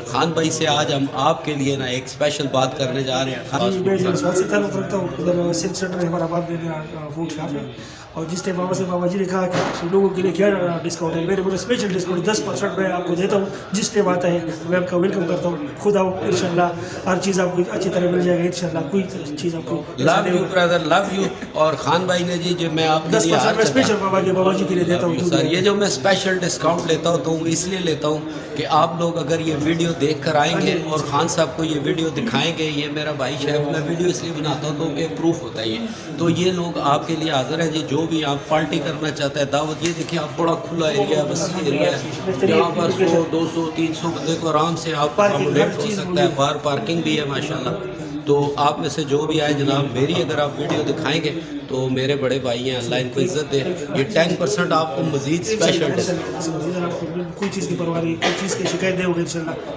خان بھائی سے آج ہم آپ کے لیے نا ایک اسپیشل بات کرنے جا رہے ہیں. میں سوال سے تعلق رکھتا ہوں ادھر سلک سینٹر ہے آباد میں میرا فوڈ شاپ ہے اور جس ٹائم بابا جی نے کہا کہ لوگوں کے لیے کیا ڈسکاؤنٹ ہے میرے بولے اسپیشل ڈسکاؤنٹ 10% میں آپ کو دیتا ہوں. جس ٹائم آتا ہے میں آپ کا ویلکم کرتا ہوں. خود آؤ ان شاء اللہ ہر چیز آپ کو اچھی طرح مل جائے گا ان شاء اللہ. کوئی چیز آپ کو love you brother love you. اور خان بھائی نے جی جو میں آپ کے لیے 10% میں اسپیشل بابا جی کے لیے دیتا ہوں. سر یہ جو میں اسپیشل ڈسکاؤنٹ لیتا ہوں تو اس لیے لیتا ہوں کہ آپ لوگ اگر یہ ویڈیو دیکھ کر آئیں گے اور خان صاحب کو یہ ویڈیو دکھائیں گے. یہ میرا بھائی شیف میں ویڈیو اس لیے بناتا ہوں کہ پروف ہوتا ہے یہ. تو یہ لوگ آپ کے لیے حاضر ہیں جی. جو بھی آپ پارٹی کرنا چاہتا ہے دعوت, یہ دیکھیں آپ بڑا کھلا ایریا وسیع ایریا ہے. یہاں پر 100 200 300 بندے کو آرام سے آپ اکوموڈیٹ ہو سکتا ہے. باہر پارکنگ بھی ہے ماشاءاللہ. تو آپ میں سے جو بھی آئے جناب میری اگر آپ ویڈیو دکھائیں گے تو میرے بڑے بھائی ہیں, اللہ ان کو عزت دے. یہ 10% آپ کو مزید اسپیشل کوئی چیز کی پرواہ نہیں, کوئی چیز کی شکایت نہیں ہوگی ان شاء اللہ.